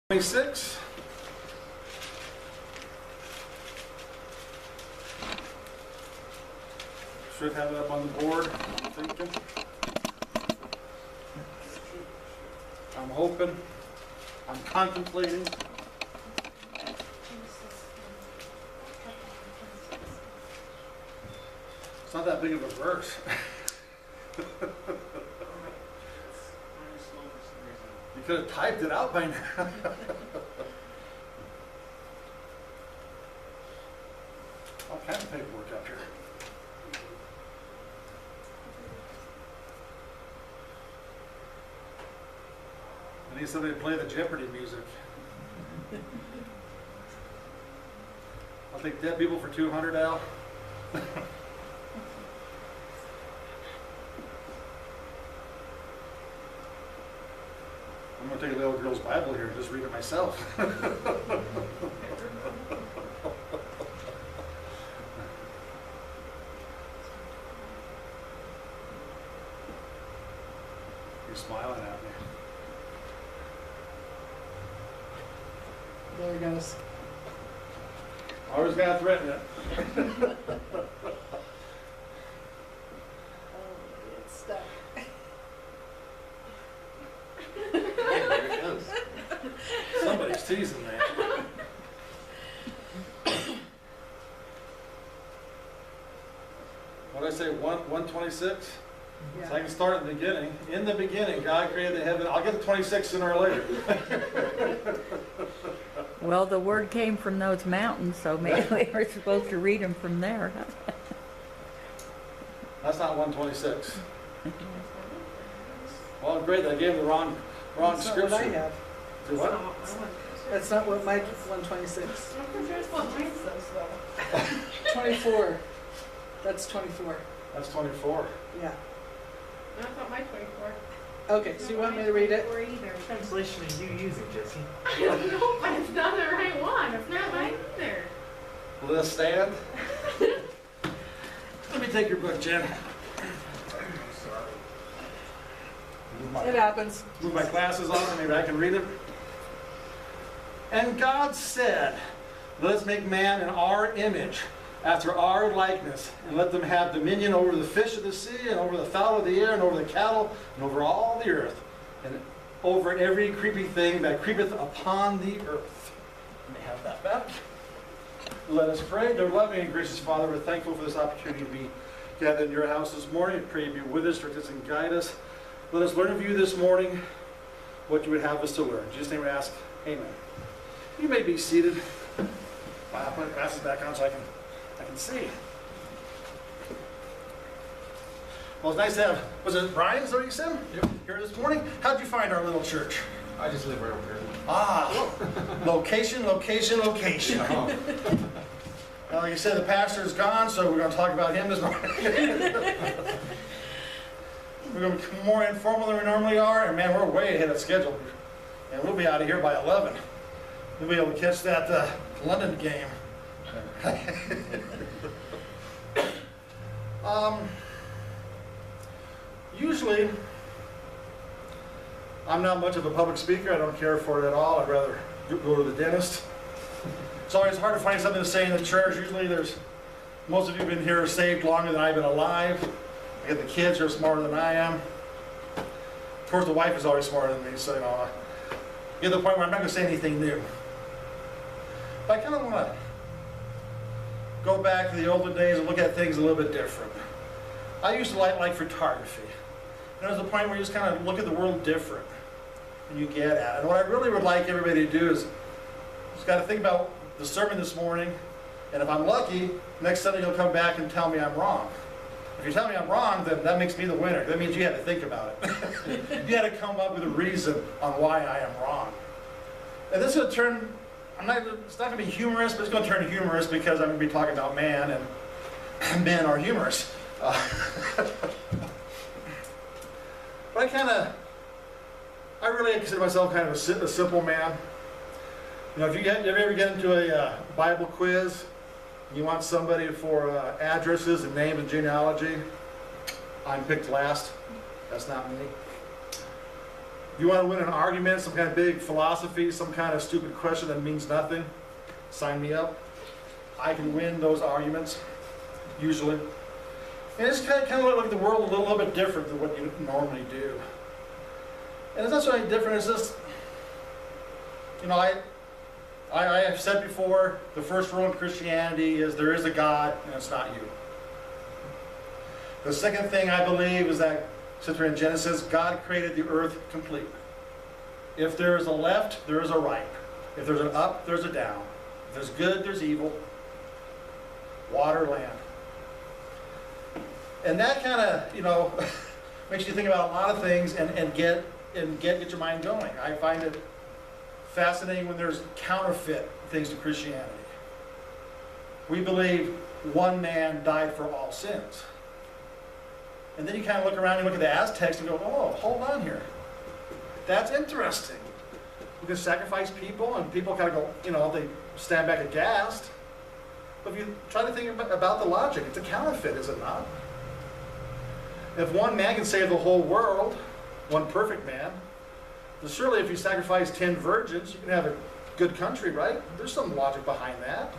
26. Should have it up on the board, I'm thinking. I'm hoping. I'm contemplating. It's not that big of a verse. You could have typed it out by now. All kinds of paperwork up here. I need somebody to play the Jeopardy music. I'll take dead people for 200, Al. I'm going to take a little girl's Bible here and just read it myself. You're smiling at me. There he goes. Always got to threaten it. Oh, it's stuck. There it goes. Somebody's teasing me. What did I say, 126? Yeah. So I can start in the beginning. In the beginning, God created the heaven. I'll get to 26 sooner or later. Well, the word came from those mountains, so maybe we were supposed to read them from there. That's not 126. Well, great, I gave him the wrong That's not scripture. what I have. Do what? That's not what my 126. That's what mine says though. 24. That's 24. That's 24. Yeah. That's not my 24. Okay, so you want me to read it? Or either. Translation are you using, Jesse? I don't know, but it's not the right one. It's not mine either. Will this stand? Let me take your book, Jen. It happens. Move my glasses on, and maybe I can read it. And God said, let us make man in our image, after our likeness, and let them have dominion over the fish of the sea, and over the fowl of the air, and over the cattle, and over all the earth, and over every creepy thing that creepeth upon the earth. Let me have that back. Let us pray. Dear loving and gracious Father, we're thankful for this opportunity to be gathered in your house this morning. I pray you be with us, direct us, and guide us. Let us learn of you this morning what you would have us to learn. In Jesus' name we ask, amen. You may be seated. I'll put my glasses back on so I can see. Well, it's nice to have, was it Brian, is that what you said? Yep. Here this morning? How'd you find our little church? I just live right over here. Ah, location, location, location. Well, like you said, the pastor is gone, so we're going to talk about him this morning. We're going to be more informal than we normally are, and man, we're way ahead of schedule. And we'll be out of here by 11. We'll be able to catch that London game. Usually, I'm not much of a public speaker. I don't care for it at all. I'd rather go to the dentist. It's always hard to find something to say in the church. Usually most of you have been here saved longer than I've been alive. I get the kids who are smarter than I am. Of course, the wife is always smarter than me, so I get to the point where I'm not going to say anything new. But I kind of want to go back to the olden days and look at things a little bit different. I used to like photography. And there's a point where you just kind of look at the world different and you get at it. And what I really would like everybody to do is just got to think about the sermon this morning, and if I'm lucky, next Sunday you'll come back and tell me I'm wrong. If you tell me I'm wrong, then that makes me the winner. That means you had to think about it. You had to come up with a reason on why I am wrong. And this is going to turn, it's not going to be humorous, but it's going to turn humorous because I'm going to be talking about man, and men are humorous. But I really consider myself kind of a simple man. You know, if you ever get into a Bible quiz, you want somebody for addresses and names and genealogy, I'm picked last. That's not me. If you want to win an argument, some kind of big philosophy, some kind of stupid question that means nothing, sign me up. I can win those arguments, usually. And it's kind of look at the world a little bit different than what you normally do. And it's not so any different, it's just, you know, I have said before, the first rule in Christianity is there is a God and it's not you. The second thing I believe is that, since we're in Genesis, God created the earth complete. If there is a left, there is a right. If there's an up, there's a down. If there's good, there's evil. Water, land. And that kind of, you know, makes you think about a lot of things and get your mind going. I find it fascinating when there's counterfeit things to Christianity. We believe one man died for all sins. And then you kind of look around and look at the Aztecs and go, oh, hold on here. That's interesting. You can sacrifice people and people kind of go, you know, they stand back aghast. But if you try to think about the logic, it's a counterfeit, is it not? If one man can save the whole world, one perfect man, then surely if you sacrifice 10 virgins, you can have a good country, right? There's some logic behind that.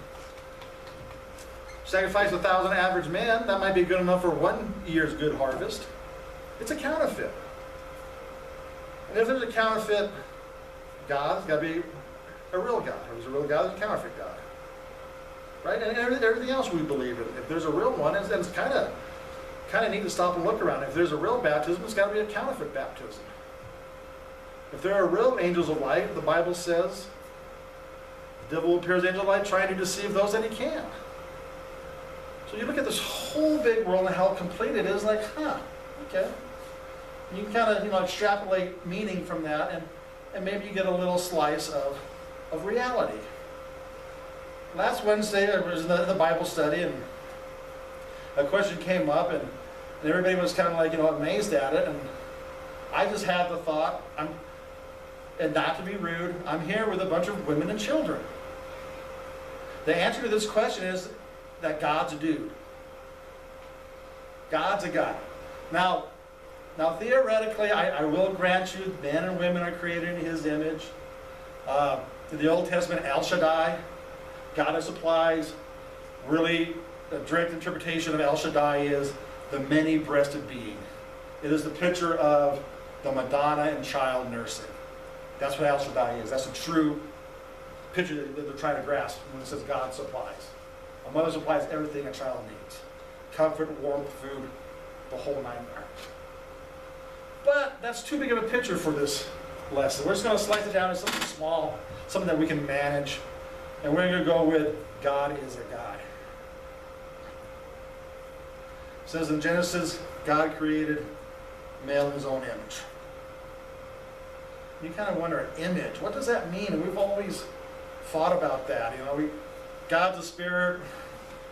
Sacrifice 1,000 average men, that might be good enough for 1 year's good harvest. It's a counterfeit. And if there's a counterfeit God, it's got to be a real God. If there's a real God, there's a counterfeit God. Right? And everything else we believe in. If there's a real one, then it's kind of neat to stop and look around. If there's a real baptism, it's got to be a counterfeit baptism. If there are real angels of light, the Bible says, the devil appears as angel of light trying to deceive those that he can. So you look at this whole big world and how complete it is, like, okay. You can kind of, you know, extrapolate meaning from that, and maybe you get a little slice of reality. Last Wednesday, I was in the Bible study, and a question came up, and everybody was kind of like, you know, amazed at it, and I just had the thought, and not to be rude, I'm here with a bunch of women and children. The answer to this question is that God's a dude. God's a guy. Now theoretically, I will grant you, men and women are created in His image. In the Old Testament, El Shaddai, God who supplies, really, a direct interpretation of El Shaddai is the many-breasted being. It is the picture of the Madonna and child nursing. That's what El Shaddai is. That's a true picture that they're trying to grasp when it says God supplies. A mother supplies everything a child needs. Comfort, warmth, food, the whole 9 yards. But that's too big of a picture for this lesson. We're just going to slice it down to something small, something that we can manage. And we're going to go with God is a guy. It says in Genesis, God created male in His own image. You kind of wonder, image, what does that mean? And we've always thought about that. You know, God's a spirit.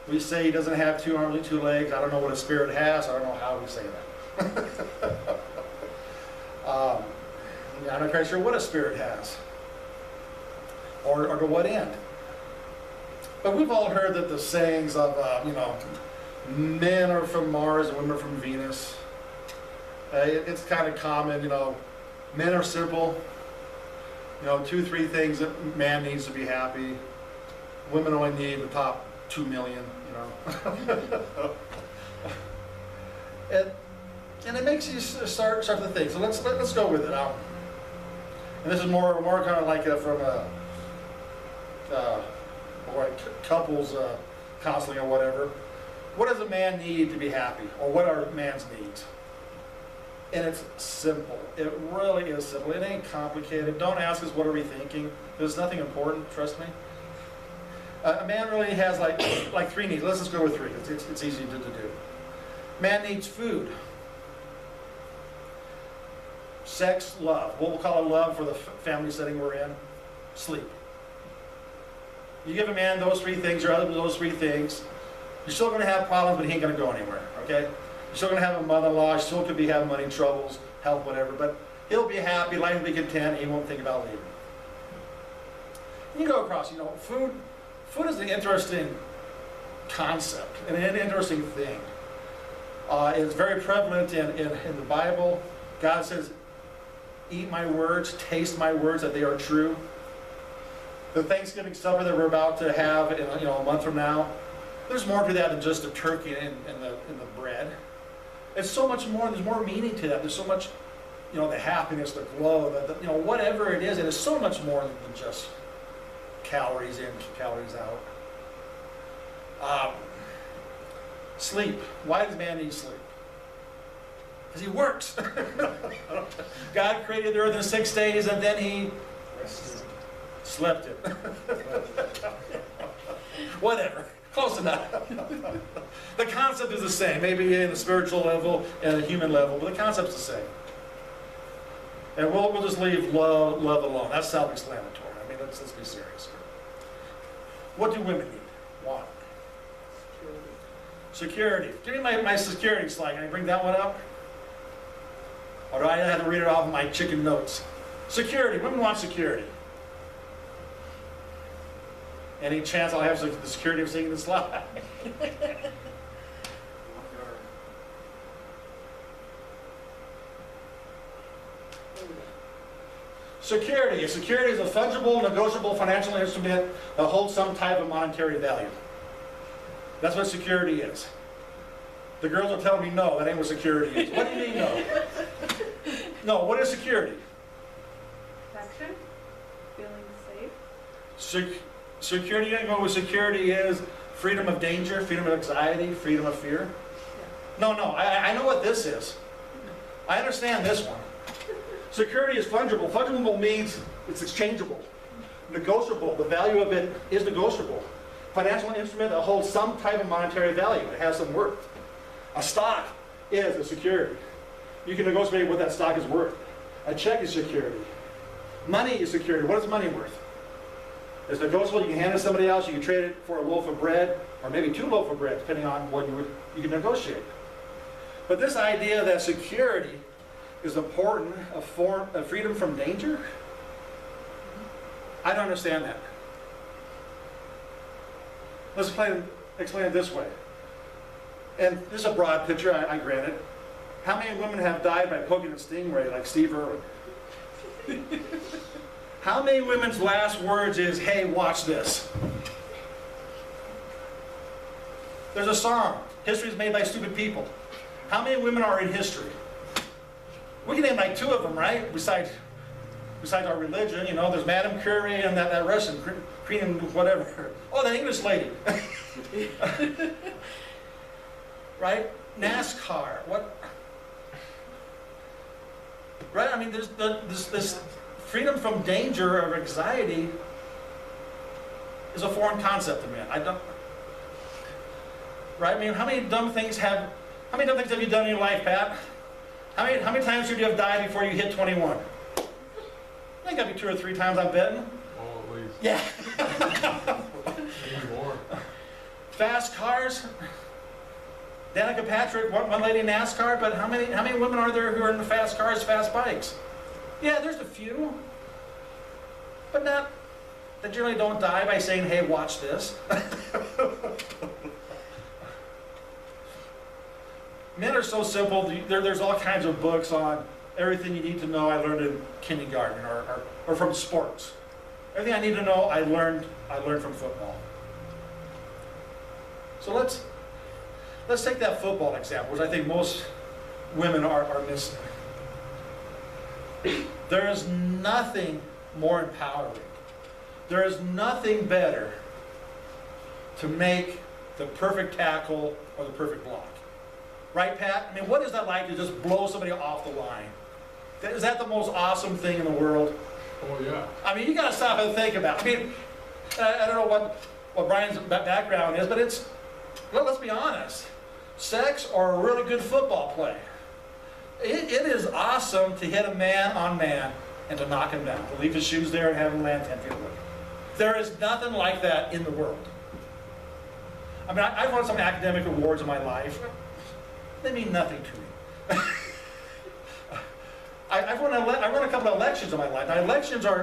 We say He doesn't have 2 arms and 2 legs. I don't know what a spirit has. I don't know how we say that. I'm not quite sure what a spirit has, or to what end. But we've all heard that the sayings of, you know, men are from Mars and women are from Venus. It's kind of common, you know, men are simple. You know, 2-3 things that man needs to be happy. Women only need the top 2 million, you know. And it makes you start to think. So let's go with it. And this is more kind of like from couples counseling or whatever. What does a man need to be happy? Or what are man's needs? And it's simple. It really is simple. It ain't complicated. Don't ask us what are we thinking. There's nothing important, trust me. A man really has like 3 needs. Let's just go with 3. It's easy to do. Man needs food. Sex, love. What we'll call it love for the family setting we're in. Sleep. You give a man those 3 things, or other than those 3 things, you're still going to have problems, but he ain't going to go anywhere, okay? You're still going to have a mother-in-law, you still could be having money troubles, health, whatever, but he'll be happy, life will be content, he won't think about leaving. You go across, you know, food is an interesting concept, and an interesting thing. It's very prevalent in the Bible. God says, eat my words, taste my words, that they are true. The Thanksgiving supper that we're about to have in a month from now, there's more to that than just the turkey and the bread. It's so much more, there's more meaning to that. There's so much, the happiness, the glow, whatever it is so much more than just calories in, calories out. Sleep. Why does man need sleep? Because he works. God created the earth in 6 days and then he slept it. Whatever. Close enough. The concept is the same, maybe in a spiritual level and a human level, but the concept's the same. And we'll just leave love alone. That's self-explanatory. I mean, let's be serious here. What do women need? Want? Security. Give me my security slide. Can I bring that one up? Or do I have to read it off of my chicken notes? Security. Women want security. Any chance I'll have the security of seeing the slide? Security. Security is a fungible, negotiable financial instrument that holds some type of monetary value. That's what security is. The girls are telling me no, that ain't what security is. What do you mean no? No, what is security? Protection? Feeling safe? Security, you know what security is? Freedom of danger, freedom of anxiety, freedom of fear? No, I know what this is. I understand this one. Security is fungible. Fungible means it's exchangeable, negotiable. The value of it is negotiable. Financial instrument that holds some type of monetary value. It has some worth. A stock is a security. You can negotiate what that stock is worth. A check is security. Money is security. What is money worth? It's negotiable. You can hand it to somebody else. You can trade it for a loaf of bread, or maybe 2 loaves of bread, depending on what you can negotiate. But this idea that security is important, a form of freedom from danger, I don't understand that. Let's explain it this way. And this is a broad picture, I grant it. How many women have died by poking a stingray like Steve Irwin? How many women's last words is, hey, watch this? There's a song, history is made by stupid people. How many women are in history? We can name like 2 of them, right? Besides our religion, there's Madame Curie and that Russian, Queen whatever. Oh, that English lady. Right? NASCAR. What? Right? I mean, there's this freedom from danger or anxiety is a foreign concept to me. Right? I mean, how many dumb things have you done in your life, Pat? How many times should you have died before you hit 21? I think that'd be 2 or 3 times, I'm betting. Oh, at least. Yeah. Maybe more. Fast cars. Danica Patrick, one lady in NASCAR, but how many women are there who are in the fast cars, fast bikes? Yeah, there's a few. But not, they generally don't die by saying, hey, watch this. Men are so simple. There's all kinds of books on everything you need to know. I learned in kindergarten or from sports. Everything I need to know, I learned from football. So let's take that football example, which I think most women are missing. There is nothing more empowering. There is nothing better to make the perfect tackle or the perfect block. Right, Pat? I mean, what is that like to just blow somebody off the line? Is that the most awesome thing in the world? Oh, yeah. I mean, you got to stop and think about it. I mean, I don't know what Brian's background is, but let's be honest. Sex or a really good football play. It is awesome to hit a man on man and to knock him down, to leave his shoes there and have him land 10 feet away. There is nothing like that in the world. I mean, I've won some academic awards in my life. They mean nothing to me. I've run a couple of elections in my life. Now, elections I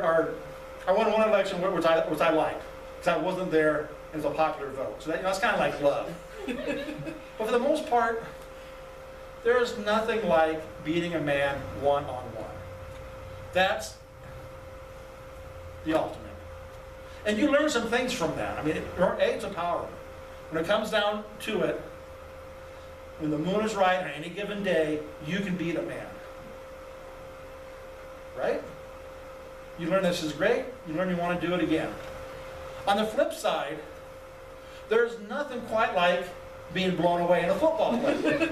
won one election which I liked, because I wasn't there and it was a popular vote. So that's kind of like love. But for the most part, there is nothing like beating a man one-on-one. That's the ultimate. And you learn some things from that. I mean, eight's a power. When it comes down to it, when the moon is right on any given day, you can beat a man. Right? You learn this is great, you learn you want to do it again. On the flip side, there's nothing quite like being blown away in a football play.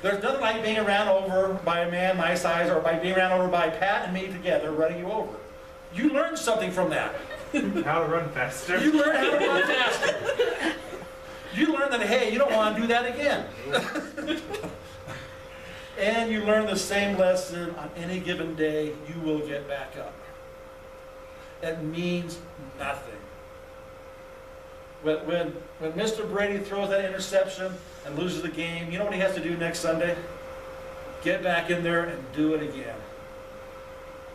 There's nothing like being ran over by a man my size or by being ran over by Pat and me together running you over. You learn something from that. How to run faster. You learn how to run faster. You learn that, hey, you don't want to do that again. And you learn the same lesson on any given day, you will get back up. It means nothing. When Mr. Brady throws that interception and loses the game, you know what he has to do next Sunday? Get back in there and do it again.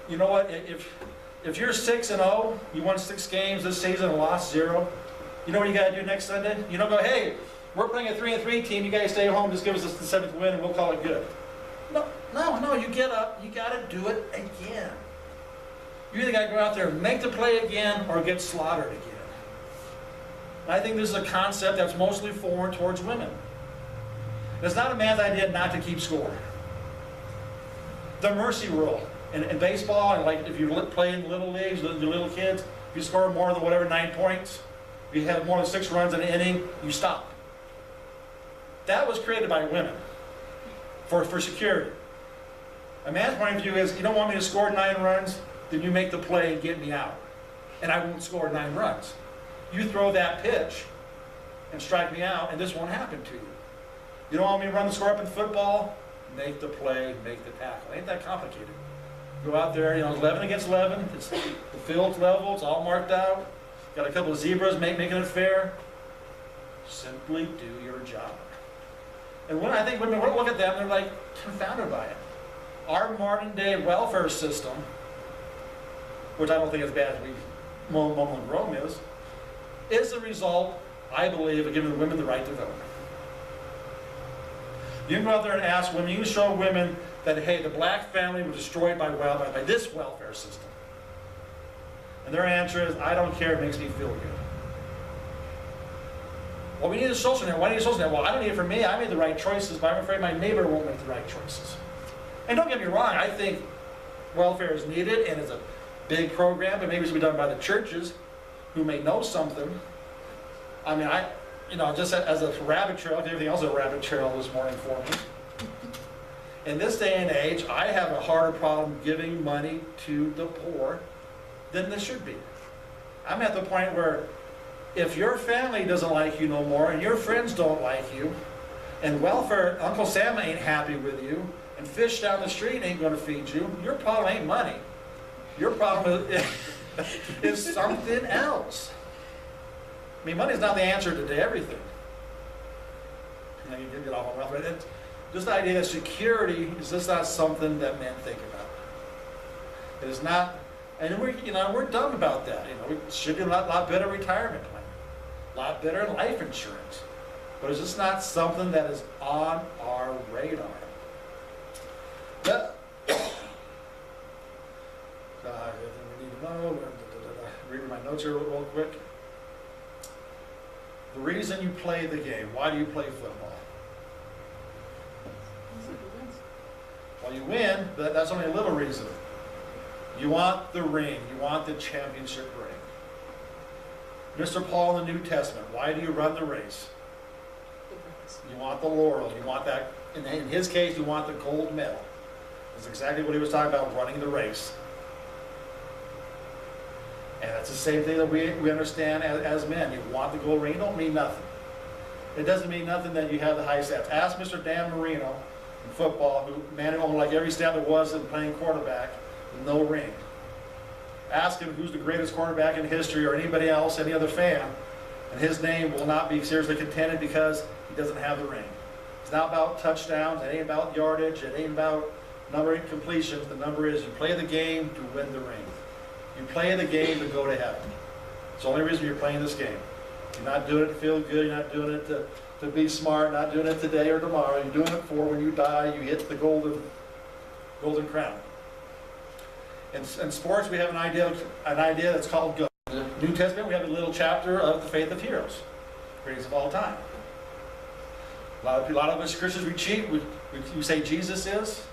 You know what? If you're 6-0, you won 6 games this season and lost 0, you know what you got to do next Sunday? You don't go, hey, we're playing a 3-3 team, you guys stay home, just give us the 7th win and we'll call it good. No, you get up, you got to do it again. You either got to go out there and make the play again or get slaughtered again. And I think this is a concept that's mostly foreign towards women. It's not a man's idea not to keep score. The mercy rule in baseball, and like if you play in little leagues, the little kids, if you score more than whatever 9 points, if you have more than 6 runs in an inning, you stop. That was created by women for security. A man's point of view is, you don't want me to score 9 runs, then you make the play and get me out. And I won't score 9 runs. You throw that pitch and strike me out, and this won't happen to you. You don't want me to run the score up in football? Make the play, make the tackle. Ain't that complicated? Go out there, 11 against 11. The field's level, it's all marked out. Got a couple of zebras making it fair. Simply do your job. And when I think women look at them, they're like confounded by it. Our modern day welfare system, which I don't think is as bad as we mumble and groan is the result, I believe, of giving women the right to vote. You can go out there and ask women, you can show women that, hey, the black family was destroyed by this welfare system. And their answer is, I don't care, it makes me feel good. Well, we need a social net. Why do you need a social net? Well, I don't need it for me. I made the right choices, but I'm afraid my neighbor won't make the right choices. And don't get me wrong, I think welfare is needed and it's a big program, but maybe it should be done by the churches who may know something. I mean, just as a rabbit trail, everything else is a rabbit trail this morning for me. In this day and age, I have a harder problem giving money to the poor than this should be. I'm at the point where if your family doesn't like you no more and your friends don't like you, and welfare, Uncle Sam ain't happy with you, and fish down the street ain't going to feed you, your problem ain't money. Your problem is something else. I mean, money's not the answer to everything. You can get off on welfare. Just the idea that security is just not something that men think about. It is not, and we're dumb about that. We should do a lot better retirement plan, a lot better life insurance, but it's just not something that is on our radar. Everything we need to know. Reading my notes here real quick. The reason you play the game. Why do you play football? Well, you win, but that's only a little reason. You want the ring. You want the championship ring. Mr. Paul in the New Testament, why do you run the race? You want the laurel. You want that. In his case, you want the gold medal. That's exactly what he was talking about, running the race. And that's the same thing that we understand as men. You want the gold ring. It don't mean nothing. It doesn't mean nothing that you have the high stats. Ask Mr. Dan Marino in football, who managed almost like every stat there was in playing quarterback with no ring. Ask him who's the greatest quarterback in history or anybody else, any other fan, and his name will not be seriously contended because he doesn't have the ring. It's not about touchdowns. It ain't about yardage. It ain't about number of completions. The number is you play the game to win the ring. You play the game to go to heaven. It's the only reason you're playing this game. You're not doing it to feel good. You're not doing it to be smart. Not doing it today or tomorrow. You're doing it for when you die, you hit the golden crown. In sports, we have an idea that's called GOAT. In the New Testament, we have a little chapter of the faith of heroes, greatest of all time. A lot of us Christians, we cheat. We say Jesus is.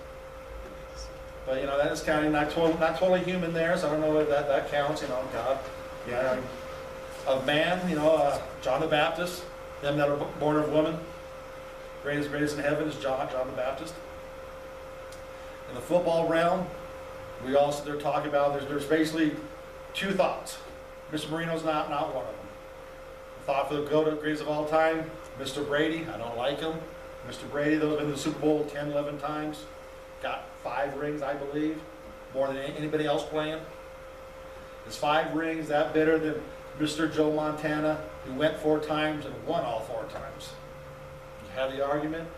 But, that is kind of not totally human there, so I don't know if that counts, God. Yeah. Of man, John the Baptist, them that are born of woman. Greatest in heaven is John the Baptist. In the football realm, we also they're talking about there's basically two thoughts. Mr. Marino's not one of them. The thought for the GOAT, greatest of all time, Mr. Brady. I don't like him. Mr. Brady, though, has been to the Super Bowl 10, 11 times. Got 5 rings, I believe, more than anybody else playing. Is 5 rings that better than Mr. Joe Montana, who went 4 times and won all 4 times? You have the argument.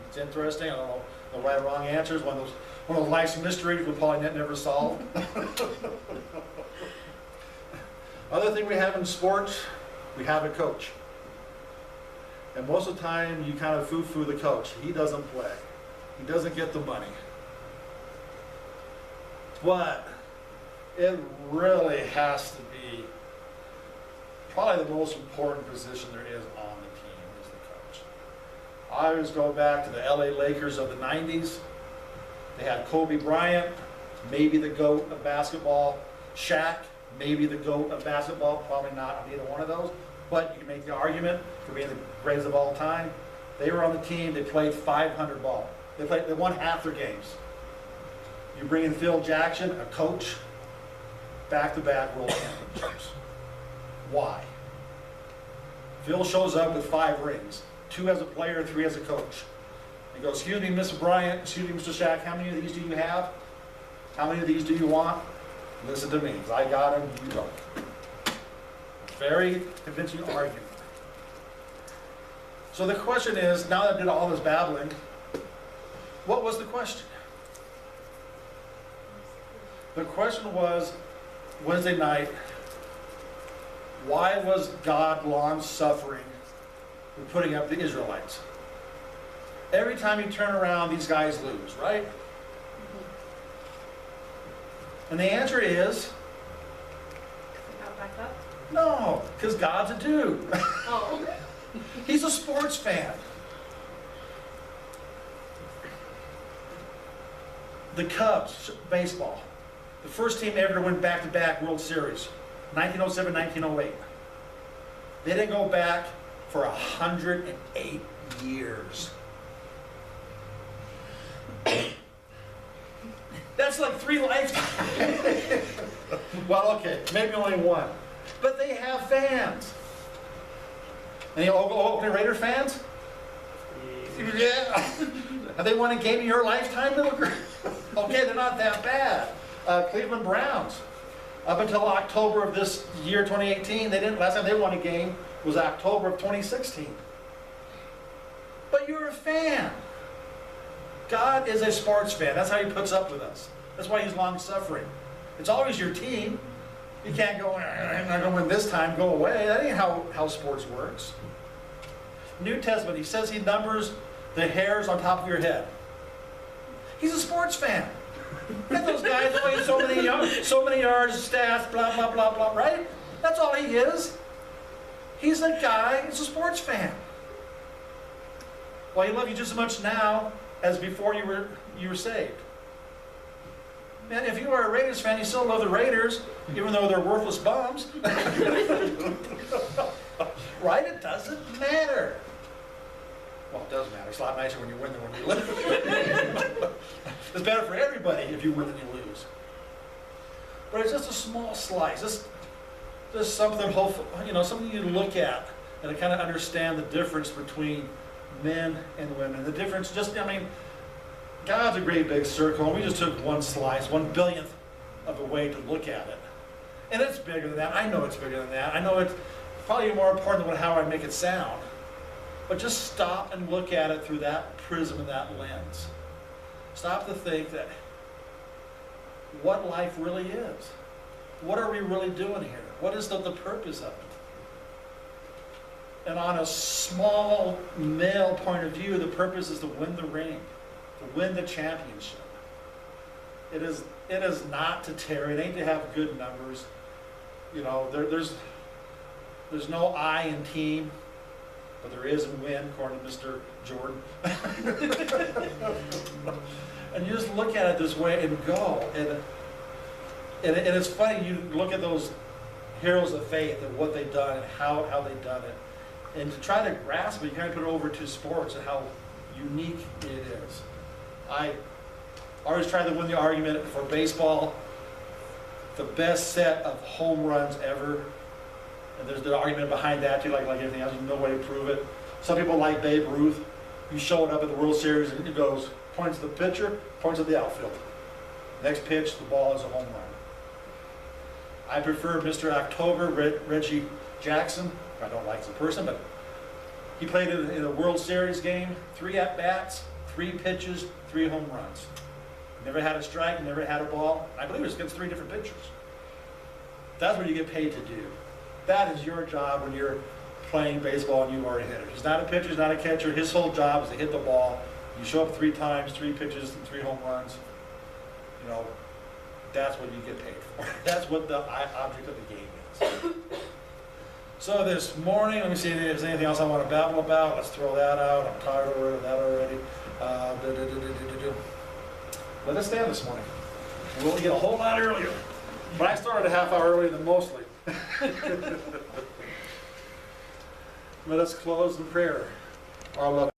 It's interesting. I don't know the right or wrong answers. One of those life's mysteries we'll probably never solve. Other thing we have in sports, we have a coach. And most of the time, you kind of foo-foo the coach. He doesn't play. He doesn't get the money. But it really has to be probably the most important position there is on the team is the coach. I always go back to the LA Lakers of the 90s. They had Kobe Bryant, maybe the GOAT of basketball. Shaq, maybe the GOAT of basketball. Probably not on either one of those. But you can make the argument for being the greatest of all time. They were on the team. They played 500 ball. They won half their games. You bring in Phil Jackson, a coach, back-to-back world championships. Why? Phil shows up with 5 rings, 2 as a player, 3 as a coach. He goes, excuse me, Mr. Bryant, excuse me, Mr. Shaq, how many of these do you have? How many of these do you want? Listen to me, because I got them, you don't. Very convincing argument. So the question is, now that I did all this babbling, what was the question? The question was, Wednesday night, why was God long-suffering with putting up the Israelites? Every time you turn around, these guys lose, right? And the answer is, Got back up? no, because God's a dude. Oh. He's a sports fan. The Cubs, baseball, the first team ever to win back-to-back World Series, 1907, 1908. They didn't go back for 108 years. That's like 3 lifetimes. Well, okay, maybe only 1. But they have fans. Any Oakland Raider fans? Yeah. Have they won a game in your lifetime, little girl? Okay, they're not that bad. Cleveland Browns. Up until October of this year, 2018, they didn't. Last time they won a game was October of 2016. But you're a fan. God is a sports fan. That's how he puts up with us. That's why he's long-suffering. It's always your team. You can't go, I'm not going to win this time, go away. That ain't how sports works. New Testament, he says he numbers the hairs on top of your head. He's a sports fan. And those guys play so many yards, stats, blah, blah, blah, blah, right? That's all he is. He's a guy, he's a sports fan. Well, he loves you just as much now as before you were saved. Man, if you are a Raiders fan, you still love the Raiders, even though they're worthless bums. Right? It doesn't matter. Well, it does matter. It's a lot nicer when you win than when you lose. It's better for everybody if you win than you lose. But it's just a small slice. Just something hopeful, something you look at and to kind of understand the difference between men and women. The difference, God's a great big circle, and we just took one slice, 1/1000th of a way to look at it. And it's bigger than that. I know it's bigger than that. I know it's probably more important than how I make it sound. But just stop and look at it through that prism and that lens. Stop to think that what life really is. What are we really doing here? What is the purpose of it? And on a small male point of view, the purpose is to win the ring, to win the championship. It is not to tear, it ain't to have good numbers. You know, there's no I in team, but there is in win, according to Mr. Jordan. And you just look at it this way and go. And it's funny, you look at those heroes of faith and what they've done and how they've done it. And to try to grasp it, you kind of put it over to sports and how unique it is. I always try to win the argument for baseball, the best set of home runs ever. And there's the argument behind that too, like everything else, there's no way to prove it. Some people like Babe Ruth. You show it up at the World Series and it goes, points to the pitcher, points to the outfield. Next pitch, the ball is a home run. I prefer Mr. October, Reggie Jackson. I don't like the person, but he played in a World Series game, 3 at-bats, 3 pitches, 3 home runs. Never had a strike, never had a ball. I believe it was against 3 different pitchers. That's what you get paid to do. That is your job when you're playing baseball and you are a hitter. He's not a pitcher, he's not a catcher. His whole job is to hit the ball. You show up 3 times, 3 pitches, and 3 home runs. You know, that's what you get paid for. That's what the object of the game is. So this morning, let me see if there's anything else I want to babble about. Let's throw that out. I'm tired of that already. Let us stand this morning. We'll get a whole lot earlier. But I started a half hour earlier than mostly. Let us close in prayer. Our love.